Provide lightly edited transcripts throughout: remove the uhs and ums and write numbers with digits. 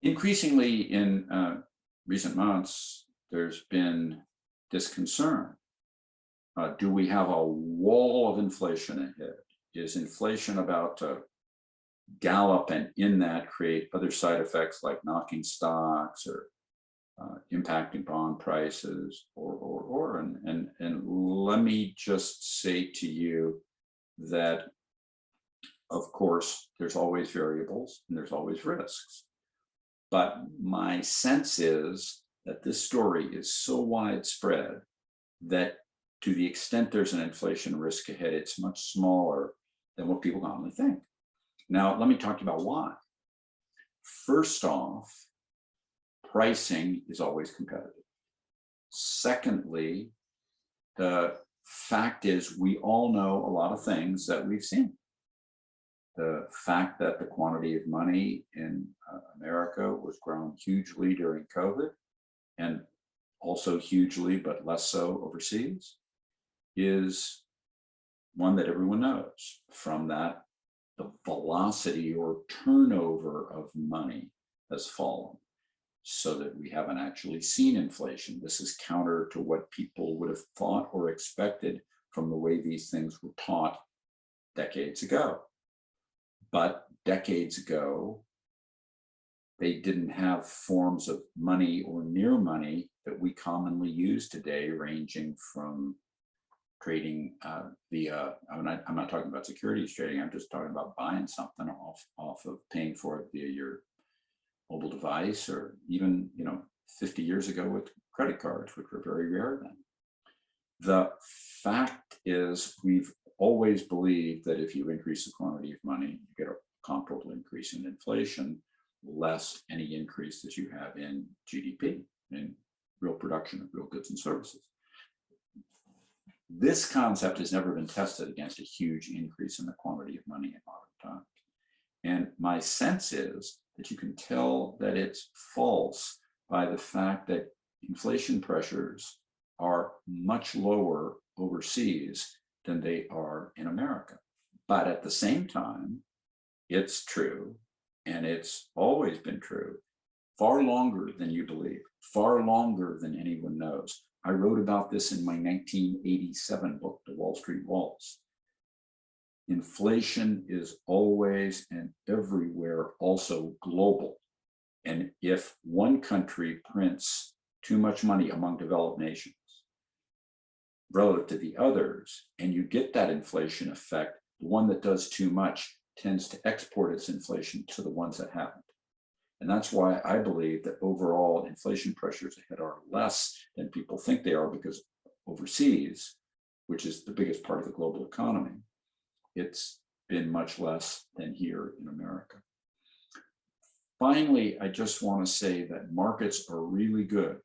Increasingly in recent months, there's been this concern. Do we have a wall of inflation ahead? Is inflation about to gallop and in that create other side effects like knocking stocks or impacting bond prices and let me just say to you that of course there's always variables and there's always risks. But my sense is that this story is so widespread that to the extent there's an inflation risk ahead, it's much smaller than what people commonly think. Now, let me talk to you about why. First off, pricing is always competitive. Secondly, the fact is we all know a lot of things that we've seen. The fact that the quantity of money in America was grown hugely during COVID and also hugely, but less so overseas, is one that everyone knows. From that, the velocity or turnover of money has fallen so that we haven't actually seen inflation. This is counter to what people would have thought or expected from the way these things were taught decades ago. But decades ago, they didn't have forms of money or near money that we commonly use today, ranging from trading via, I'm not talking about securities trading, I'm just talking about buying something off of paying for it via your mobile device, or even 50 years ago with credit cards, which were very rare then. The fact is we've always believed that if you increase the quantity of money, you get a comparable increase in inflation, less any increase that you have in GDP, in real production of real goods and services. This concept has never been tested against a huge increase in the quantity of money in modern times. And my sense is that you can tell that it's false by the fact that inflation pressures are much lower overseas than they are in America. But at the same time, it's true, and it's always been true, far longer than you believe, far longer than anyone knows. I wrote about this in my 1987 book, The Wall Street Waltz. Inflation is always and everywhere also global. And if one country prints too much money among developed nations relative to the others, and you get that inflation effect, the one that does too much tends to export its inflation to the ones that haven't. And that's why I believe that overall inflation pressures ahead are less than people think they are, because overseas, which is the biggest part of the global economy, it's been much less than here in America. Finally, I just want to say that markets are really good.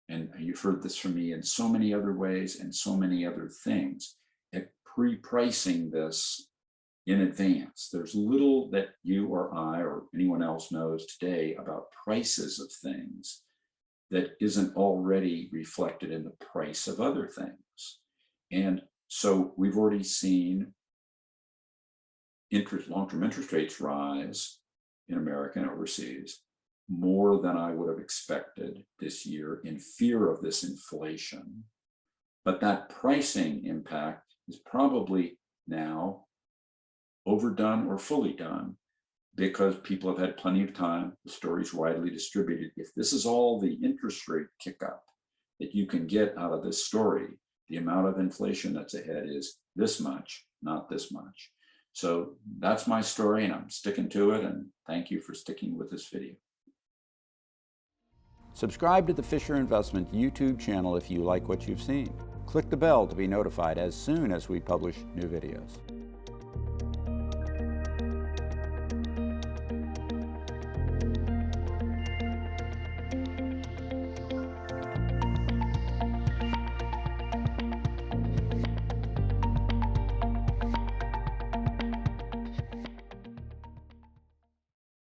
And you've heard this from me in so many other ways and so many other things, at pre-pricing this in advance. There's little that you or I or anyone else knows today about prices of things that isn't already reflected in the price of other things. And so we've already seen long-term interest rates rise in America and overseas more than I would have expected this year in fear of this inflation. But that pricing impact is probably now overdone or fully done, because people have had plenty of time. The story's widely distributed. If this is all the interest rate kick up that you can get out of this story, the amount of inflation that's ahead is this much, not this much. So that's my story, and I'm sticking to it, and thank you for sticking with this video. Subscribe to the Fisher Investment YouTube channel if you like what you've seen. Click the bell to be notified as soon as we publish new videos.